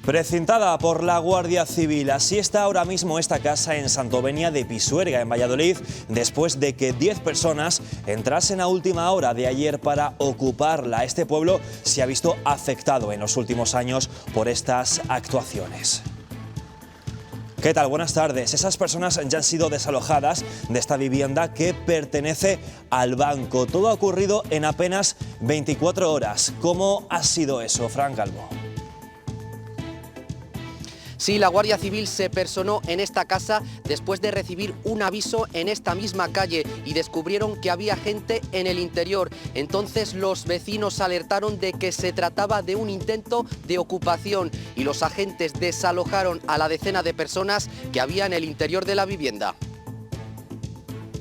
Precintada por la Guardia Civil, así está ahora mismo esta casa en Santovenia de Pisuerga, en Valladolid, después de que 10 personas entrasen a última hora de ayer para ocuparla. Este pueblo se ha visto afectado en los últimos años por estas actuaciones. ¿Qué tal? Buenas tardes. Esas personas ya han sido desalojadas de esta vivienda que pertenece al banco. Todo ha ocurrido en apenas 24 horas. ¿Cómo ha sido eso, Fran Calvo? Sí, la Guardia Civil se personó en esta casa después de recibir un aviso en esta misma calle y descubrieron que había gente en el interior. Entonces los vecinos alertaron de que se trataba de un intento de ocupación y los agentes desalojaron a la decena de personas que había en el interior de la vivienda.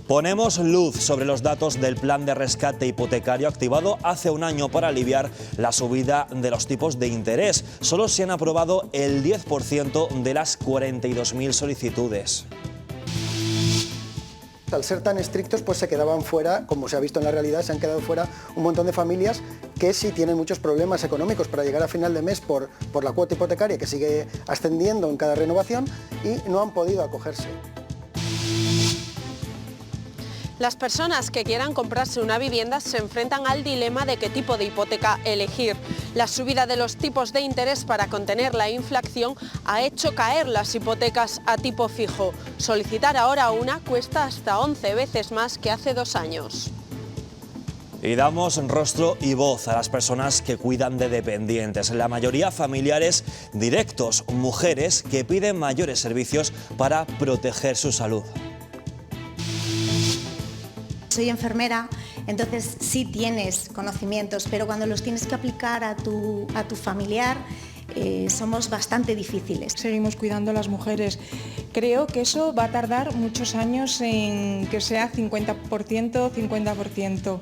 Ponemos luz sobre los datos del plan de rescate hipotecario activado hace un año para aliviar la subida de los tipos de interés. Solo se han aprobado el 10% de las 42.000 solicitudes. Al ser tan estrictos, pues se quedaban fuera, como se ha visto en la realidad, se han quedado fuera un montón de familias que sí tienen muchos problemas económicos para llegar a final de mes por la cuota hipotecaria que sigue ascendiendo en cada renovación y no han podido acogerse. Las personas que quieran comprarse una vivienda se enfrentan al dilema de qué tipo de hipoteca elegir. La subida de los tipos de interés para contener la inflación ha hecho caer las hipotecas a tipo fijo. Solicitar ahora una cuesta hasta 11 veces más que hace 2 años. Y damos rostro y voz a las personas que cuidan de dependientes, la mayoría familiares directos, mujeres que piden mayores servicios para proteger su salud. Soy enfermera, entonces sí tienes conocimientos, pero cuando los tienes que aplicar a tu familiar somos bastante difíciles. Seguimos cuidando a las mujeres. Creo que eso va a tardar muchos años en que sea 50%.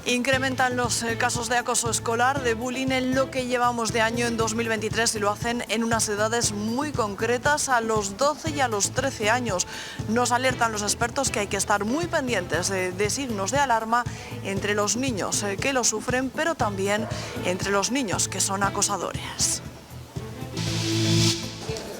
Incrementan los casos de acoso escolar, de bullying en lo que llevamos de año en 2023 y lo hacen en unas edades muy concretas, a los 12 y a los 13 años. Nos alertan los expertos que hay que estar muy pendientes de signos de alarma entre los niños que lo sufren, pero también entre los niños que son acosadores.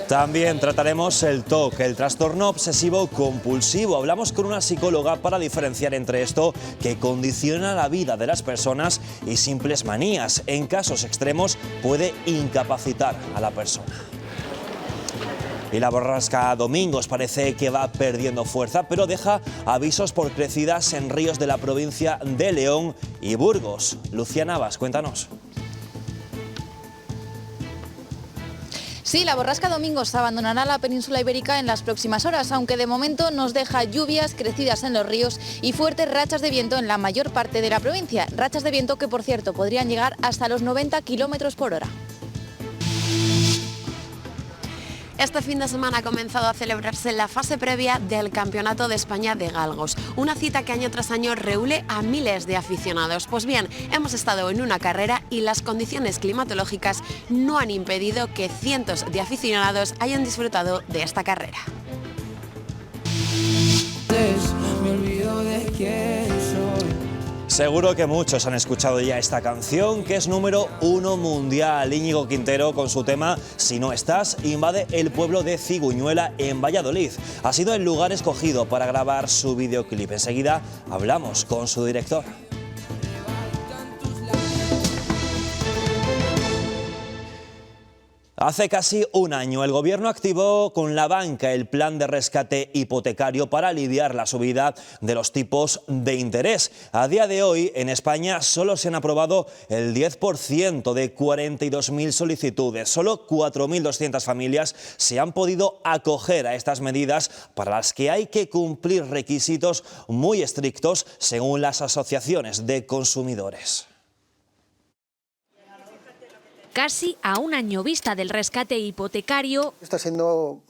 También trataremos el TOC, el trastorno obsesivo compulsivo. Hablamos con una psicóloga para diferenciar entre esto que condiciona la vida de las personas y simples manías. En casos extremos puede incapacitar a la persona. Y la borrasca Domingos parece que va perdiendo fuerza, pero deja avisos por crecidas en ríos de la provincia de León y Burgos. Lucía Navas, cuéntanos. Sí, la borrasca Domingos abandonará la península ibérica en las próximas horas, aunque de momento nos deja lluvias, crecidas en los ríos y fuertes rachas de viento en la mayor parte de la provincia. Rachas de viento que, por cierto, podrían llegar hasta los 90 km por hora. Este fin de semana ha comenzado a celebrarse la fase previa del Campeonato de España de Galgos, una cita que año tras año reúne a miles de aficionados. Pues bien, hemos estado en una carrera y las condiciones climatológicas no han impedido que cientos de aficionados hayan disfrutado de esta carrera. Me olvido de quién soy. Seguro que muchos han escuchado ya esta canción, que es número 1 mundial. Íñigo Quintero, con su tema Si no estás, invade el pueblo de Ciguñuela, en Valladolid. Ha sido el lugar escogido para grabar su videoclip. Enseguida hablamos con su director. Hace casi un año el Gobierno activó con la banca el plan de rescate hipotecario para aliviar la subida de los tipos de interés. A día de hoy en España solo se han aprobado el 10% de 42.000 solicitudes. Solo 4.200 familias se han podido acoger a estas medidas, para las que hay que cumplir requisitos muy estrictos según las asociaciones de consumidores. Casi a un año vista del rescate hipotecario. Está siendo,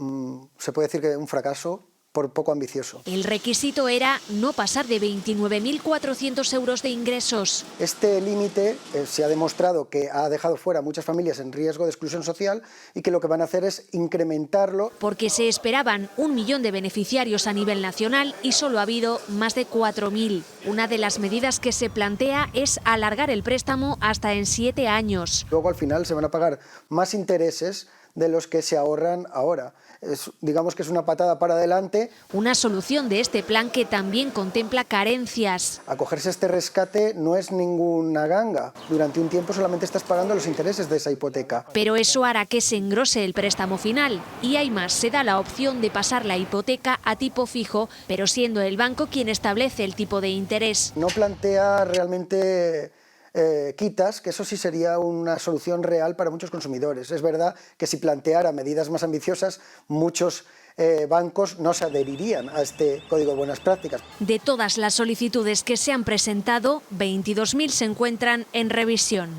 se puede decir que un fracaso poco ambicioso. El requisito era no pasar de 29.400 euros de ingresos. Este límite se ha demostrado que ha dejado fuera a muchas familias en riesgo de exclusión social y que lo que van a hacer es incrementarlo. Porque se esperaban 1 millón de beneficiarios a nivel nacional y solo ha habido más de 4.000. Una de las medidas que se plantea es alargar el préstamo hasta en 7 años. Luego al final se van a pagar más intereses de los que se ahorran ahora. Digamos que es una patada para adelante. Una solución de este plan que también contempla carencias. Acogerse a este rescate no es ninguna ganga. Durante un tiempo solamente estás pagando los intereses de esa hipoteca. Pero eso hará que se engrose el préstamo final. Y hay más, se da la opción de pasar la hipoteca a tipo fijo, pero siendo el banco quien establece el tipo de interés. No plantea realmente quitas, que eso sí sería una solución real para muchos consumidores. Es verdad que si planteara medidas más ambiciosas, muchos bancos no se adherirían a este Código de Buenas Prácticas. De todas las solicitudes que se han presentado, 22.000 se encuentran en revisión.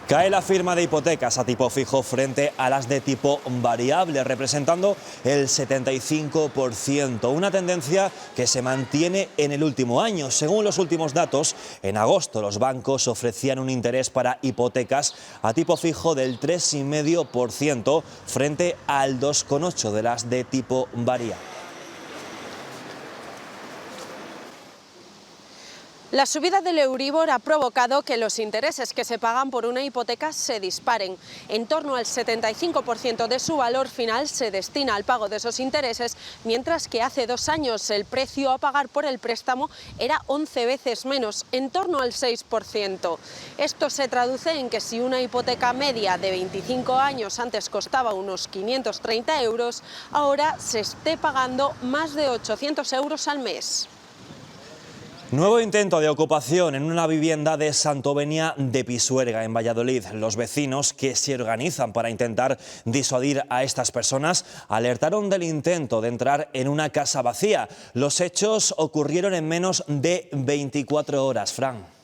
Cae la firma de hipotecas a tipo fijo frente a las de tipo variable, representando el 75%, una tendencia que se mantiene en el último año. Según los últimos datos, en agosto los bancos ofrecían un interés para hipotecas a tipo fijo del 3,5% frente al 2,8% de las de tipo variable. La subida del Euribor ha provocado que los intereses que se pagan por una hipoteca se disparen. En torno al 75% de su valor final se destina al pago de esos intereses, mientras que hace 2 años el precio a pagar por el préstamo era 11 veces menos, en torno al 6%. Esto se traduce en que si una hipoteca media de 25 años antes costaba unos 530 euros, ahora se esté pagando más de 800 euros al mes. Nuevo intento de ocupación en una vivienda de Santovenia de Pisuerga, en Valladolid. Los vecinos, que se organizan para intentar disuadir a estas personas, alertaron del intento de entrar en una casa vacía. Los hechos ocurrieron en menos de 24 horas, Fran.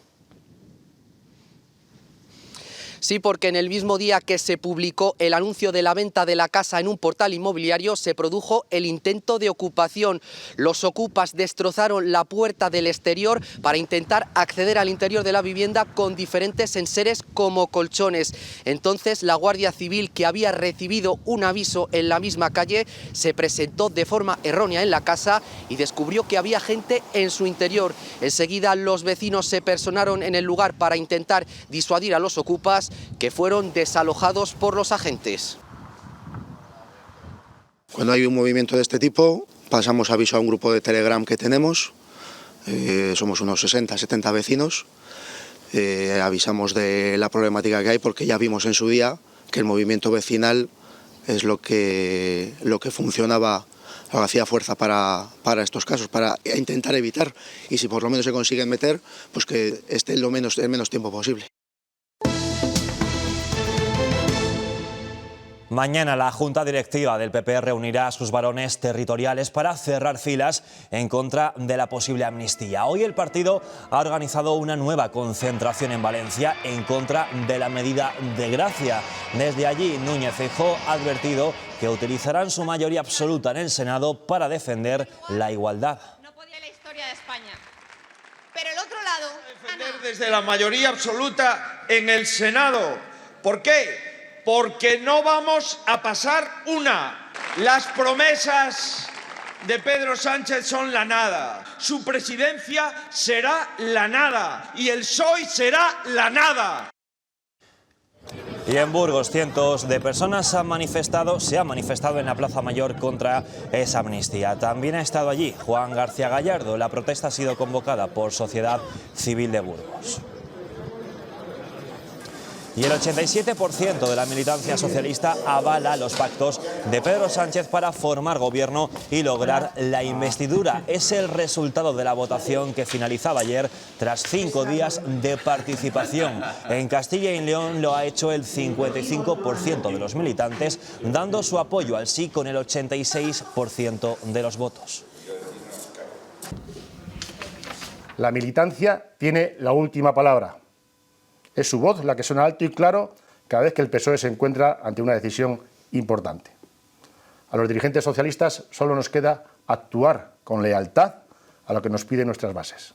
Sí, porque en el mismo día que se publicó el anuncio de la venta de la casa en un portal inmobiliario se produjo el intento de ocupación. Los ocupas destrozaron la puerta del exterior para intentar acceder al interior de la vivienda con diferentes enseres como colchones. Entonces la Guardia Civil, que había recibido un aviso en la misma calle, se presentó de forma errónea en la casa y descubrió que había gente en su interior. Enseguida los vecinos se personaron en el lugar para intentar disuadir a los ocupas, que fueron desalojados por los agentes. Cuando hay un movimiento de este tipo, pasamos aviso a un grupo de Telegram que tenemos, somos unos 60-70 vecinos, avisamos de la problemática que hay porque ya vimos en su día que el movimiento vecinal es lo que funcionaba, lo que hacía fuerza para estos casos, para intentar evitar, y si por lo menos se consiguen meter, pues que esté el menos tiempo posible. Mañana la Junta Directiva del PP reunirá a sus varones territoriales para cerrar filas en contra de la posible amnistía. Hoy el partido ha organizado una nueva concentración en Valencia en contra de la medida de gracia. Desde allí, Núñez Feijóo ha advertido que utilizarán su mayoría absoluta en el Senado para defender la igualdad. No podía la historia de España. Pero el otro lado... Defender desde la mayoría absoluta en el Senado. ¿Por qué? Porque no vamos a pasar una. Las promesas de Pedro Sánchez son la nada. Su presidencia será la nada. Y el PSOE será la nada. Y en Burgos, cientos de personas se han manifestado en la Plaza Mayor contra esa amnistía. También ha estado allí Juan García Gallardo. La protesta ha sido convocada por Sociedad Civil de Burgos. Y el 87% de la militancia socialista avala los pactos de Pedro Sánchez para formar gobierno y lograr la investidura. Es el resultado de la votación que finalizaba ayer tras 5 días de participación. En Castilla y León lo ha hecho el 55% de los militantes, dando su apoyo al sí con el 86% de los votos. La militancia tiene la última palabra. Es su voz la que suena alto y claro cada vez que el PSOE se encuentra ante una decisión importante. A los dirigentes socialistas solo nos queda actuar con lealtad a lo que nos piden nuestras bases.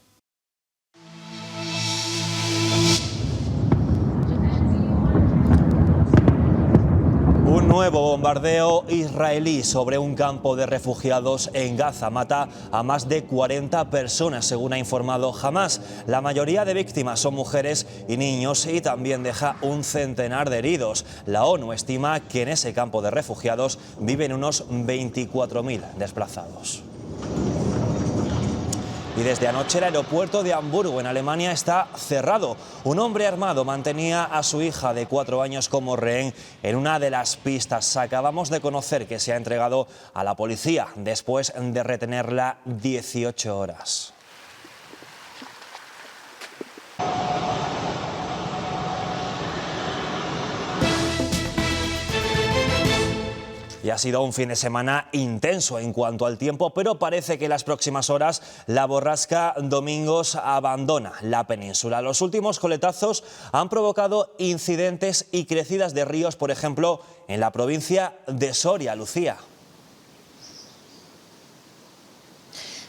Un nuevo bombardeo israelí sobre un campo de refugiados en Gaza mata a más de 40 personas, según ha informado Hamás. La mayoría de víctimas son mujeres y niños y también deja un centenar de heridos. La ONU estima que en ese campo de refugiados viven unos 24.000 desplazados. Y desde anoche el aeropuerto de Hamburgo, en Alemania, está cerrado. Un hombre armado mantenía a su hija de 4 años como rehén en una de las pistas. Acabamos de conocer que se ha entregado a la policía después de retenerla 18 horas. Y ha sido un fin de semana intenso en cuanto al tiempo, pero parece que en las próximas horas la borrasca Domingos abandona la península. Los últimos coletazos han provocado incidentes y crecidas de ríos, por ejemplo, en la provincia de Soria. Lucía.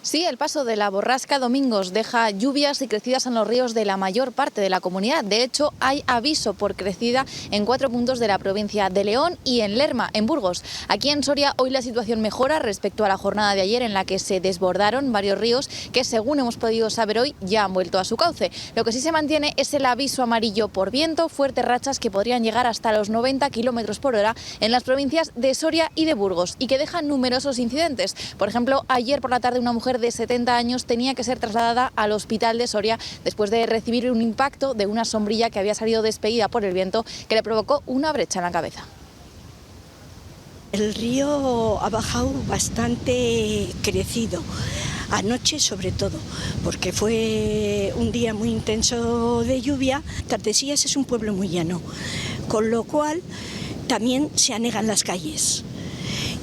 Sí, el paso de la borrasca Domingos deja lluvias y crecidas en los ríos de la mayor parte de la comunidad. De hecho, hay aviso por crecida en 4 puntos de la provincia de León y en Lerma, en Burgos. Aquí en Soria hoy la situación mejora respecto a la jornada de ayer, en la que se desbordaron varios ríos que, según hemos podido saber hoy, ya han vuelto a su cauce. Lo que sí se mantiene es el aviso amarillo por viento, fuertes rachas que podrían llegar hasta los 90 km por hora en las provincias de Soria y de Burgos, y que dejan numerosos incidentes. Por ejemplo, ayer por la tarde una mujer de 70 años tenía que ser trasladada al hospital de Soria después de recibir un impacto de una sombrilla que había salido despedida por el viento, que le provocó una brecha en la cabeza. El río ha bajado bastante crecido, anoche sobre todo, porque fue un día muy intenso de lluvia. Tardesías es un pueblo muy llano, con lo cual también se anegan las calles.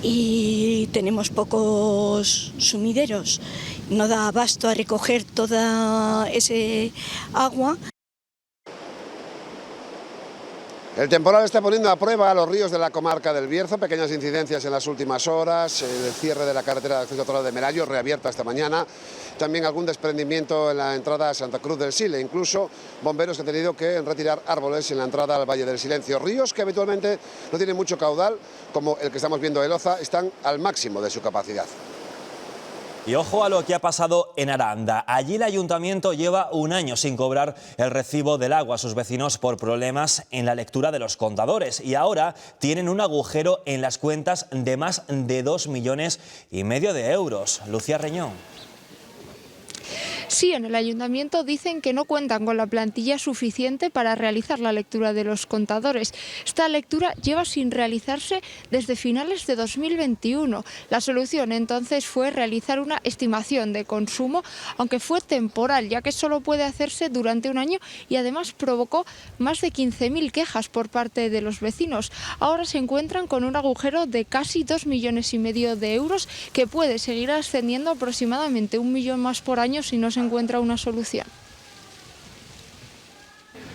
Y tenemos pocos sumideros, no da abasto a recoger toda ese agua. El temporal está poniendo a prueba a los ríos de la comarca del Bierzo, pequeñas incidencias en las últimas horas, el cierre de la carretera de acceso a Torre de Merallo, reabierta esta mañana, también algún desprendimiento en la entrada a Santa Cruz del Sil, e incluso bomberos que han tenido que retirar árboles en la entrada al Valle del Silencio. Ríos que habitualmente no tienen mucho caudal, como el que estamos viendo en Loza, están al máximo de su capacidad. Y ojo a lo que ha pasado en Aranda. Allí el ayuntamiento lleva un año sin cobrar el recibo del agua a sus vecinos por problemas en la lectura de los contadores. Y ahora tienen un agujero en las cuentas de más de 2,5 millones de euros. Lucía Reñón. Sí, en el ayuntamiento dicen que no cuentan con la plantilla suficiente para realizar la lectura de los contadores. Esta lectura lleva sin realizarse desde finales de 2021. La solución entonces fue realizar una estimación de consumo, aunque fue temporal, ya que solo puede hacerse durante un año y además provocó más de 15.000 quejas por parte de los vecinos. Ahora se encuentran con un agujero de casi 2,5 millones de euros, que puede seguir ascendiendo aproximadamente 1 millón más por año si no se encuentra una solución.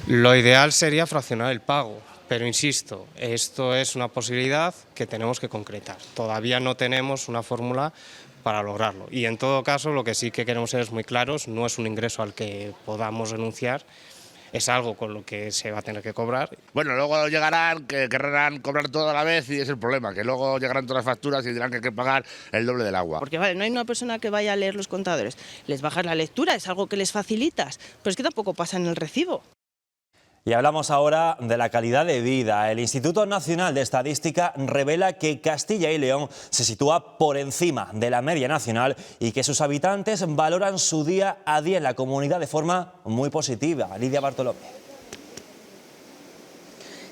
Lo ideal sería fraccionar el pago, pero insisto, esto es una posibilidad que tenemos que concretar. Todavía no tenemos una fórmula para lograrlo, y en todo caso lo que sí que queremos ser es muy claros: no es un ingreso al que podamos renunciar, es algo con lo que se va a tener que cobrar. Bueno, luego llegarán, que querrán cobrar todo a la vez, y es el problema, que luego llegarán todas las facturas y dirán que hay que pagar el doble del agua. Porque vale, no hay una persona que vaya a leer los contadores, les bajas la lectura, es algo que les facilitas, pero es que tampoco pasa en el recibo. Y hablamos ahora de la calidad de vida. El Instituto Nacional de Estadística revela que Castilla y León se sitúa por encima de la media nacional y que sus habitantes valoran su día a día en la comunidad de forma muy positiva. Lidia Bartolomé.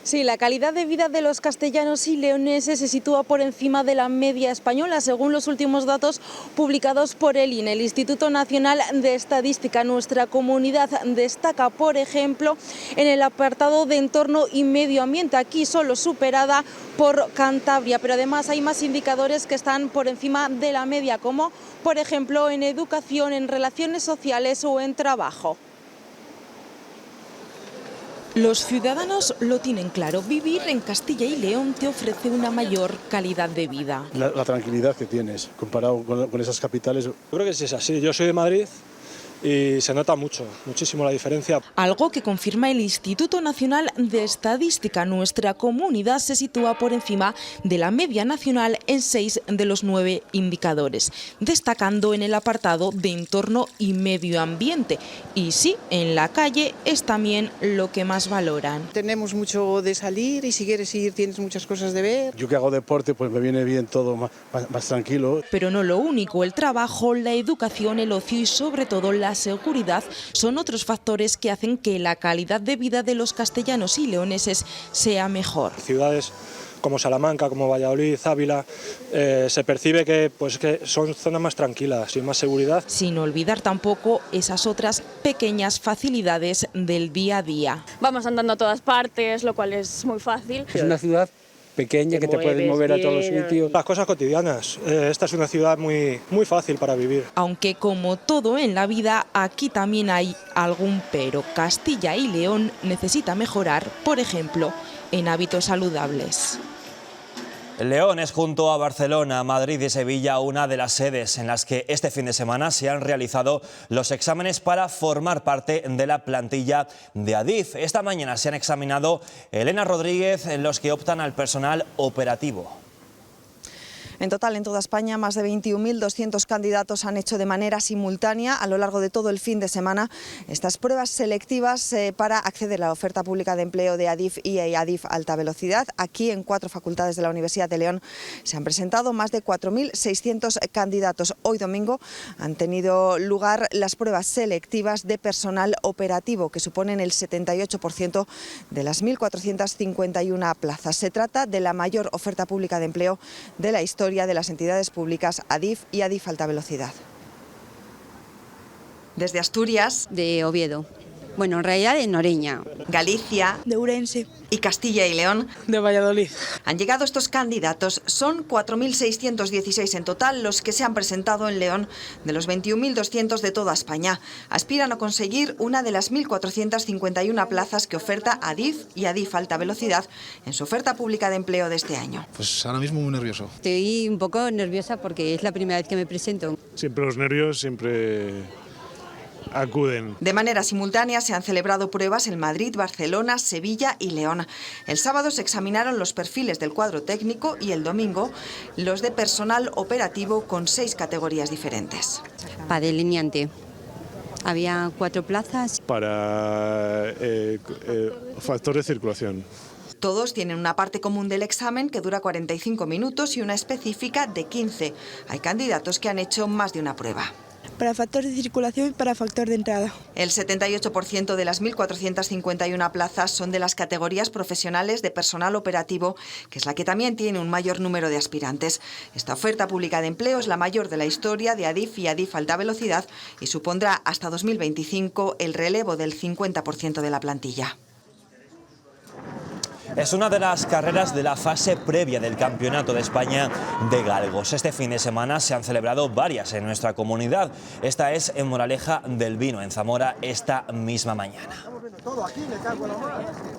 Sí, la calidad de vida de los castellanos y leoneses se sitúa por encima de la media española, según los últimos datos publicados por el INE, el Instituto Nacional de Estadística. Nuestra comunidad destaca, por ejemplo, en el apartado de entorno y medio ambiente, aquí solo superada por Cantabria, pero además hay más indicadores que están por encima de la media, como por ejemplo en educación, en relaciones sociales o en trabajo. Los ciudadanos lo tienen claro, vivir en Castilla y León te ofrece una mayor calidad de vida. La tranquilidad que tienes comparado con esas capitales. Yo creo que sí es así, yo soy de Madrid y se nota muchísimo la diferencia. Algo que confirma el Instituto Nacional de Estadística. Nuestra comunidad se sitúa por encima de la media nacional en 6 de los 9 indicadores, destacando en el apartado de entorno y medio ambiente. Y sí, en la calle es también lo que más valoran. Tenemos mucho de salir y si quieres ir tienes muchas cosas de ver. Yo que hago deporte, pues me viene bien todo más tranquilo. Pero no lo único, el trabajo, la educación, el ocio y sobre todo la seguridad son otros factores que hacen que la calidad de vida de los castellanos y leoneses sea mejor. Ciudades como Salamanca, como Valladolid, Ávila, se percibe que son zonas más tranquilas y más seguridad. Sin olvidar tampoco esas otras pequeñas facilidades del día a día. Vamos andando a todas partes, lo cual es muy fácil. Es una ciudad pequeña que te puedes mover a todos los sitios. Las cosas cotidianas. Esta es una ciudad muy fácil para vivir. Aunque como todo en la vida, aquí también hay algún pero. Castilla y León necesita mejorar, por ejemplo, en hábitos saludables. León es, junto a Barcelona, Madrid y Sevilla, una de las sedes en las que este fin de semana se han realizado los exámenes para formar parte de la plantilla de Adif. Esta mañana se han examinado Elena Rodríguez, los que optan al personal operativo. En total, en toda España, más de 21.200 candidatos han hecho de manera simultánea a lo largo de todo el fin de semana estas pruebas selectivas para acceder a la oferta pública de empleo de Adif y Adif Alta Velocidad. Aquí, en 4 facultades de la Universidad de León, se han presentado más de 4.600 candidatos. Hoy domingo han tenido lugar las pruebas selectivas de personal operativo, que suponen el 78% de las 1.451 plazas. Se trata de la mayor oferta pública de empleo de la historia de las entidades públicas Adif y Adif Alta Velocidad. Desde Asturias, de Oviedo. Bueno, en realidad de Noreña. Galicia, de Ourense y Castilla y León, de Valladolid. Han llegado estos candidatos. Son 4.616 en total los que se han presentado en León de los 21.200 de toda España. Aspiran a conseguir una de las 1.451 plazas que oferta Adif y Adif Alta Velocidad en su oferta pública de empleo de este año. Pues ahora mismo muy nervioso. Estoy un poco nerviosa porque es la primera vez que me presento. Siempre los nervios, siempre acuden. De manera simultánea se han celebrado pruebas en Madrid, Barcelona, Sevilla y León. El sábado se examinaron los perfiles del cuadro técnico y el domingo los de personal operativo con 6 categorías diferentes. Para delineante. Había 4 plazas. Para factor de circulación. Todos tienen una parte común del examen que dura 45 minutos y una específica de 15. Hay candidatos que han hecho más de una prueba. Para factor de circulación y para factor de entrada. El 78% de las 1.451 plazas son de las categorías profesionales de personal operativo, que es la que también tiene un mayor número de aspirantes. Esta oferta pública de empleo es la mayor de la historia de Adif y Adif Alta Velocidad y supondrá hasta 2025 el relevo del 50% de la plantilla. Es una de las carreras de la fase previa del Campeonato de España de Galgos. Este fin de semana se han celebrado varias en nuestra comunidad. Esta es en Moraleja del Vino, en Zamora, esta misma mañana.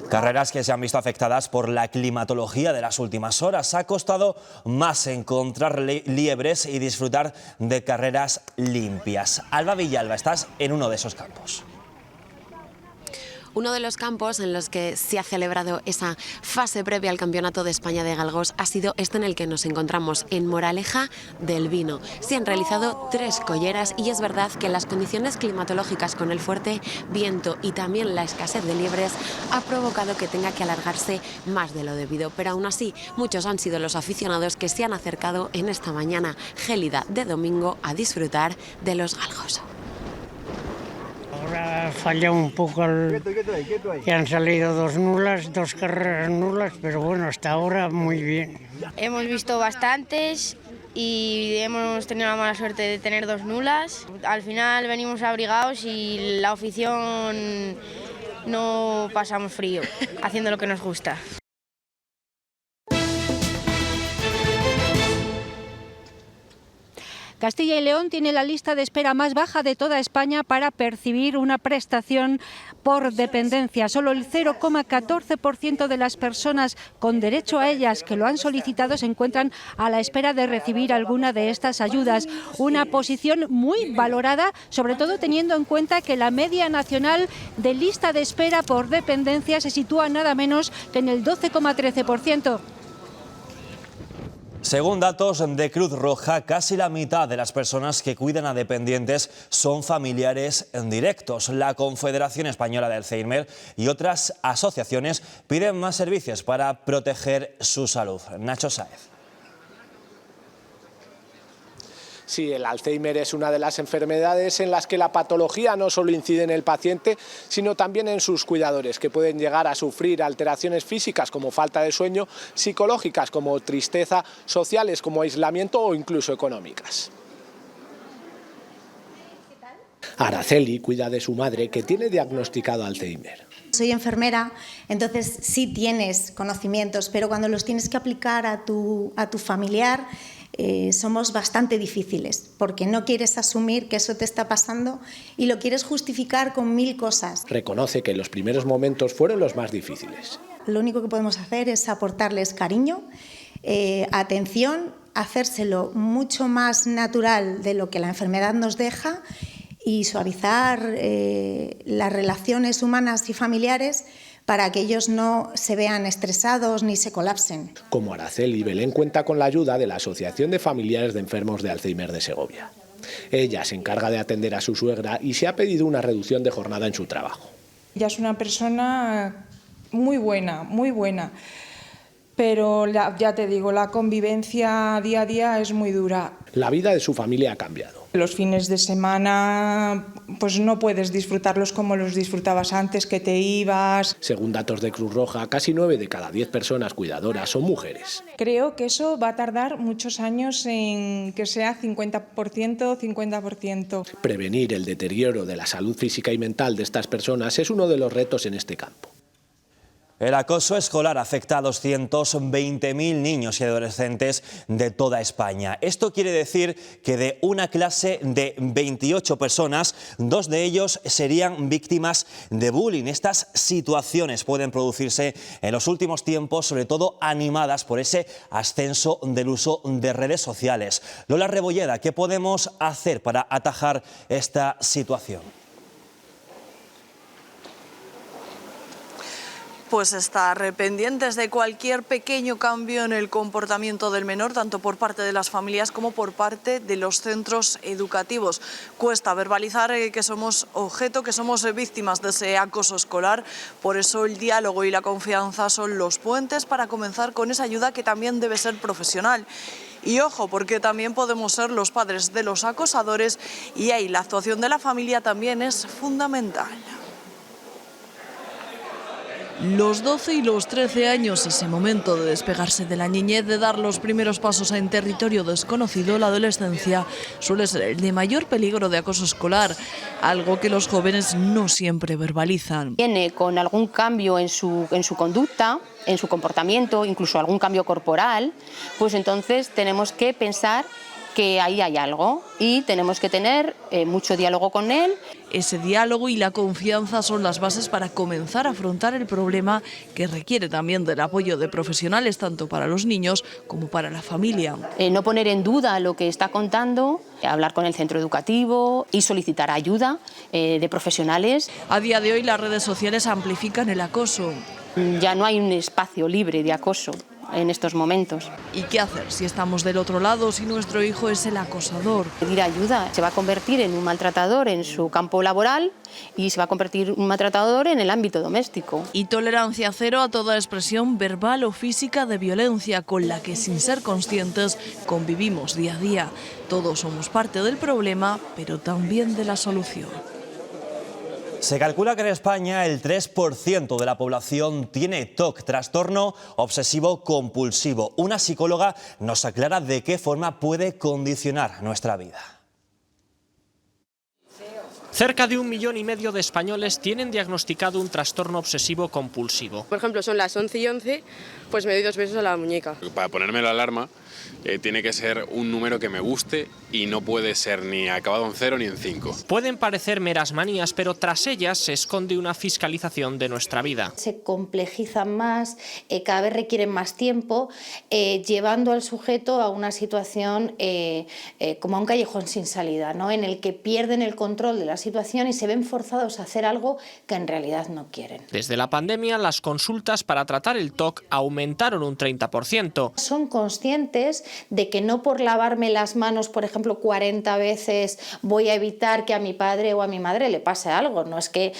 Carreras que se han visto afectadas por la climatología de las últimas horas. Ha costado más encontrar liebres y disfrutar de carreras limpias. Alba Villalba, estás en uno de esos campos. Uno de los campos en los que se ha celebrado esa fase previa al Campeonato de España de Galgos ha sido este en el que nos encontramos, en Moraleja del Vino. Se han realizado 3 colleras y es verdad que las condiciones climatológicas con el fuerte viento y también la escasez de liebres ha provocado que tenga que alargarse más de lo debido. Pero aún así, muchos han sido los aficionados que se han acercado en esta mañana gélida de domingo a disfrutar de los galgos. Ahora ha fallado un poco, que han salido 2 nulas, 2 carreras nulas, pero bueno, hasta ahora muy bien. Hemos visto bastantes y hemos tenido la mala suerte de tener 2 nulas. Al final venimos abrigados y la afición no pasamos frío, haciendo lo que nos gusta. Castilla y León tiene la lista de espera más baja de toda España para percibir una prestación por dependencia. Solo el 0,14% de las personas con derecho a ellas que lo han solicitado se encuentran a la espera de recibir alguna de estas ayudas. Una posición muy valorada, sobre todo teniendo en cuenta que la media nacional de lista de espera por dependencia se sitúa nada menos que en el 12,13%. Según datos de Cruz Roja, casi la mitad de las personas que cuidan a dependientes son familiares directos. La Confederación Española de Alzheimer y otras asociaciones piden más servicios para proteger su salud. Nacho Sáez. Sí, el Alzheimer es una de las enfermedades en las que la patología no solo incide en el paciente, sino también en sus cuidadores, que pueden llegar a sufrir alteraciones físicas como falta de sueño, psicológicas como tristeza, sociales como aislamiento o incluso económicas. Araceli cuida de su madre, que tiene diagnosticado Alzheimer. Soy enfermera, entonces sí tienes conocimientos, pero cuando los tienes que aplicar a tu familiar, somos bastante difíciles, porque no quieres asumir que eso te está pasando y lo quieres justificar con 1000 cosas. Reconoce que los primeros momentos fueron los más difíciles. Lo único que podemos hacer es aportarles cariño, atención, hacérselo mucho más natural de lo que la enfermedad nos deja y suavizar las relaciones humanas y familiares para que ellos no se vean estresados ni se colapsen. Como Araceli, Belén cuenta con la ayuda de la Asociación de Familiares de Enfermos de Alzheimer de Segovia. Ella se encarga de atender a su suegra y se ha pedido una reducción de jornada en su trabajo. Ella es una persona muy buena, pero ya te digo, la convivencia día a día es muy dura. La vida de su familia ha cambiado. Los fines de semana pues no puedes disfrutarlos como los disfrutabas antes, que te ibas. Según datos de Cruz Roja, casi 9 de cada 10 personas cuidadoras son mujeres. Creo que eso va a tardar muchos años en que sea 50%. Prevenir el deterioro de la salud física y mental de estas personas es uno de los retos en este campo. El acoso escolar afecta a 220.000 niños y adolescentes de toda España. Esto quiere decir que de una clase de 28 personas, 2 de ellos serían víctimas de bullying. Estas situaciones pueden producirse en los últimos tiempos, sobre todo animadas por ese ascenso del uso de redes sociales. Lola Rebolleda, ¿qué podemos hacer para atajar esta situación? Pues estar pendientes de cualquier pequeño cambio en el comportamiento del menor, tanto por parte de las familias como por parte de los centros educativos. Cuesta verbalizar que somos objeto, que somos víctimas de ese acoso escolar, por eso el diálogo y la confianza son los puentes para comenzar con esa ayuda que también debe ser profesional. Y ojo, porque también podemos ser los padres de los acosadores y ahí la actuación de la familia también es fundamental. Los 12 y los 13 años, ese momento de despegarse de la niñez, de dar los primeros pasos en territorio desconocido, la adolescencia suele ser el de mayor peligro de acoso escolar, algo que los jóvenes no siempre verbalizan. Viene con algún cambio en su conducta, en su comportamiento, incluso algún cambio corporal, pues entonces tenemos que pensar que ahí hay algo y tenemos que tener mucho diálogo con él. Ese diálogo y la confianza son las bases para comenzar a afrontar el problema, que requiere también del apoyo de profesionales tanto para los niños como para la familia. No poner en duda lo que está contando, hablar con el centro educativo y solicitar ayuda de profesionales. A día de hoy las redes sociales amplifican el acoso. Ya no hay un espacio libre de acoso en estos momentos. ¿Y qué hacer si estamos del otro lado, si nuestro hijo es el acosador? Pedir ayuda. Se va a convertir en un maltratador en su campo laboral y se va a convertir en un maltratador en el ámbito doméstico. Y tolerancia cero a toda expresión verbal o física de violencia con la que, sin ser conscientes, convivimos día a día. Todos somos parte del problema, pero también de la solución. Se calcula que en España el 3% de la población tiene TOC, trastorno obsesivo compulsivo. Una psicóloga nos aclara de qué forma puede condicionar nuestra vida. Cerca de 1,5 millones de españoles tienen diagnosticado un trastorno obsesivo compulsivo. Por ejemplo, son las 11:11, pues me doy 2 besos a la muñeca. Para ponerme la alarma tiene que ser un número que me guste y no puede ser ni acabado en 0 ni en 5. Pueden parecer meras manías, pero tras ellas se esconde una fiscalización de nuestra vida. Se complejizan más, cada vez requieren más tiempo, llevando al sujeto a una situación como a un callejón sin salida, ¿no? En el que pierden el control de la situación y se ven forzados a hacer algo que en realidad no quieren. Desde la pandemia, las consultas para tratar el TOC aumentaron un 30%. Son conscientes de que no por lavarme las manos, por ejemplo, 40 veces voy a evitar que a mi padre o a mi madre le pase algo. No es que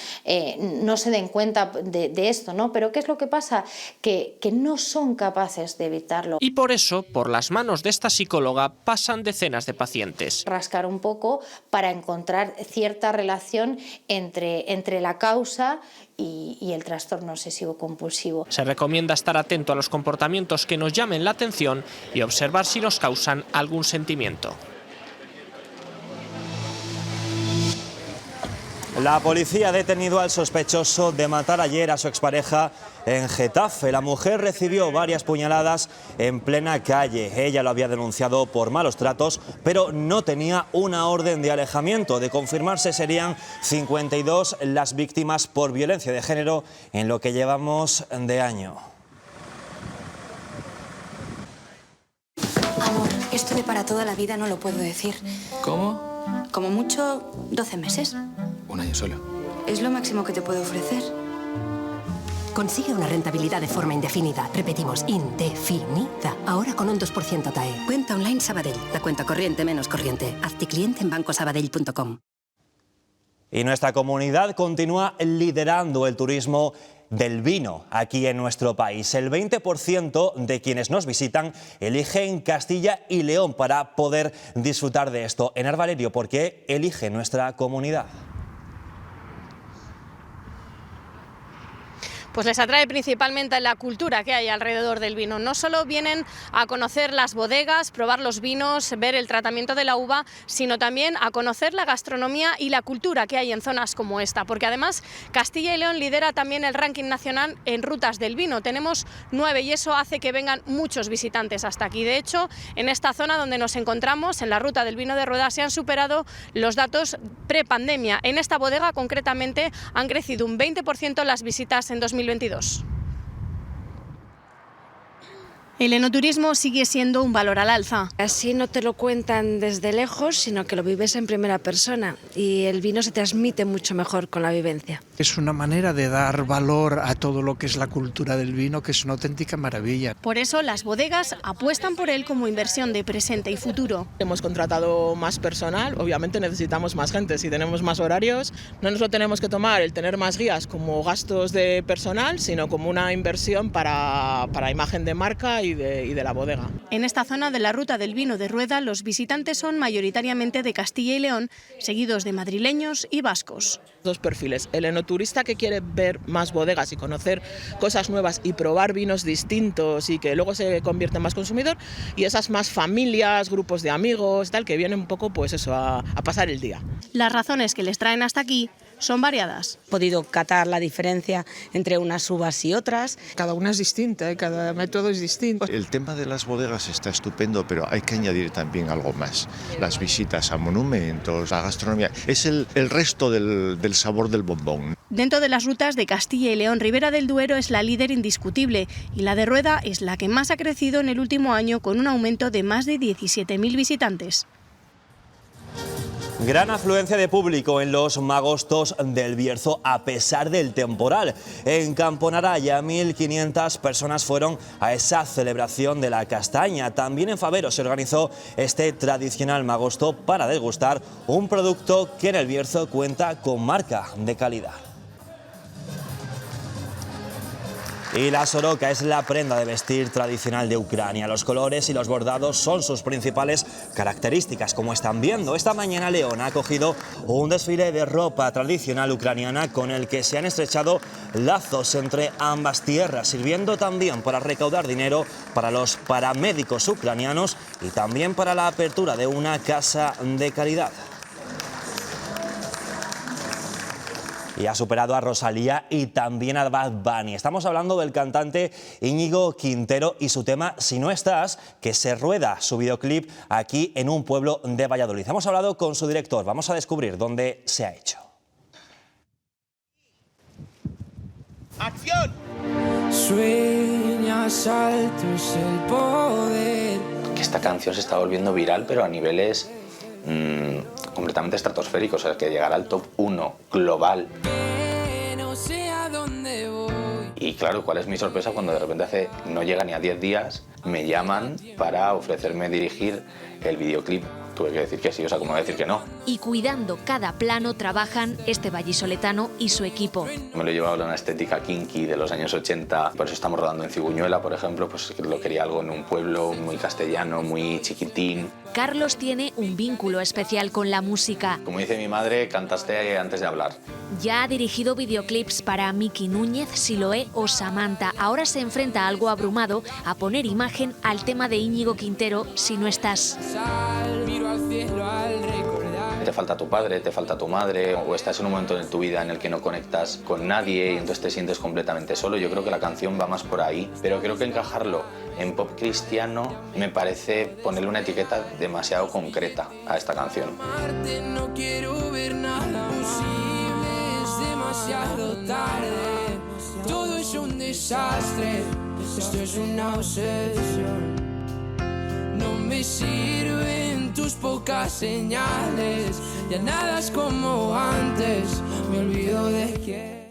no se den cuenta de esto, ¿no? Pero ¿qué es lo que pasa? Que no son capaces de evitarlo. Y por eso, por las manos de esta psicóloga, pasan decenas de pacientes. Rascar un poco para encontrar cierta relación entre la causa y el trastorno obsesivo compulsivo. Se recomienda estar atento a los comportamientos que nos llamen la atención y observar si nos causan algún sentimiento. La policía ha detenido al sospechoso de matar ayer a su expareja en Getafe. La mujer recibió varias puñaladas en plena calle. Ella lo había denunciado por malos tratos, pero no tenía una orden de alejamiento. De confirmarse, serían 52 las víctimas por violencia de género en lo que llevamos de año. Amor, esto de para toda la vida no lo puedo decir. ¿Cómo? Como mucho, 12 meses. Un año solo. Es lo máximo que te puedo ofrecer. Consigue una rentabilidad de forma indefinida. Repetimos, indefinida. Ahora con un 2% TAE. Cuenta online Sabadell. La cuenta corriente menos corriente. Hazte cliente en bancosabadell.com. Y nuestra comunidad continúa liderando el turismo del vino aquí en nuestro país. El 20% de quienes nos visitan eligen Castilla y León para poder disfrutar de esto. Enar Valerio, ¿por qué elige nuestra comunidad? Pues les atrae principalmente la cultura que hay alrededor del vino. No solo vienen a conocer las bodegas, probar los vinos, ver el tratamiento de la uva, sino también a conocer la gastronomía y la cultura que hay en zonas como esta, porque además Castilla y León lidera también el ranking nacional en rutas del vino. Tenemos 9 y eso hace que vengan muchos visitantes hasta aquí. De hecho, en esta zona donde nos encontramos, en la ruta del vino de Rueda, se han superado los datos prepandemia. En esta bodega concretamente han crecido un 20% las visitas en 2022. El enoturismo sigue siendo un valor al alza. Así no te lo cuentan desde lejos, sino que lo vives en primera persona y el vino se transmite mucho mejor con la vivencia. Es una manera de dar valor a todo lo que es la cultura del vino, que es una auténtica maravilla. Por eso las bodegas apuestan por él como inversión de presente y futuro. Hemos contratado más personal, obviamente necesitamos más gente. Si tenemos más horarios, no nos lo tenemos que tomar el tener más guías como gastos de personal, sino como una inversión para imagen de marca y de la bodega. En esta zona de la ruta del vino de Rueda, los visitantes son mayoritariamente de Castilla y León, seguidos de madrileños y vascos. Dos perfiles, el enoturista que quiere ver más bodegas y conocer cosas nuevas y probar vinos distintos y que luego se convierte en más consumidor, y esas más familias, grupos de amigos, tal, que vienen un poco pues eso, a pasar el día. Las razones que les traen hasta aquí son variadas. He podido catar la diferencia entre unas uvas y otras. Cada una es distinta, cada método es distinto. El tema de las bodegas está estupendo, pero hay que añadir también algo más. Las visitas a monumentos, la gastronomía, es el resto del sabor del bombón. Dentro de las rutas de Castilla y León, Ribera del Duero es la líder indiscutible y la de Rueda es la que más ha crecido en el último año, con un aumento de más de 17.000 visitantes. Gran afluencia de público en los magostos del Bierzo a pesar del temporal. En Camponaraya 1.500 personas fueron a esa celebración de la castaña. También en Favero se organizó este tradicional magosto para degustar un producto que en el Bierzo cuenta con marca de calidad. Y la soroka es la prenda de vestir tradicional de Ucrania. Los colores y los bordados son sus principales características. Como están viendo, esta mañana León ha acogido un desfile de ropa tradicional ucraniana con el que se han estrechado lazos entre ambas tierras, sirviendo también para recaudar dinero para los paramédicos ucranianos y también para la apertura de una casa de caridad. y ha superado a Rosalía y también a Bad Bunny. Estamos hablando del cantante Íñigo Quintero y su tema Si no estás, que se rueda su videoclip aquí en un pueblo de Valladolid. Hemos hablado con su director, vamos a descubrir dónde se ha hecho. ¡Acción! Sueñas alto es el poder. Que esta canción se está volviendo viral, pero a niveles completamente estratosféricos, o sea, que llegará al top 1 global. No sé a dónde voy. Y claro, ¿cuál es mi sorpresa cuando de repente no llega ni a 10 días, me llaman para ofrecerme dirigir el videoclip? Tuve que decir que sí, o sea, ¿cómo decir que no? Y cuidando cada plano trabajan este vallisoletano y su equipo. Me lo he llevado a una estética kinky de los años 80, por eso estamos rodando en Ciguñuela, por ejemplo, pues lo quería algo en un pueblo muy castellano, muy chiquitín. Carlos tiene un vínculo especial con la música. Como dice mi madre, cantaste antes de hablar. Ya ha dirigido videoclips para Miki Núñez, Siloé o Samantha. Ahora se enfrenta algo abrumado a poner imagen al tema de Íñigo Quintero, Si no estás. Te falta tu padre, te falta tu madre, o estás en un momento en tu vida en el que no conectas con nadie y entonces te sientes completamente solo. Yo creo que la canción va más por ahí, pero creo que encajarlo en pop cristiano me parece ponerle una etiqueta demasiado concreta a esta canción. No quiero ver nada posible, es demasiado tarde. Todo es un desastre, esto es una obsesión. No me sirven tus pocas señales, ya nada es como antes, me olvido de quién.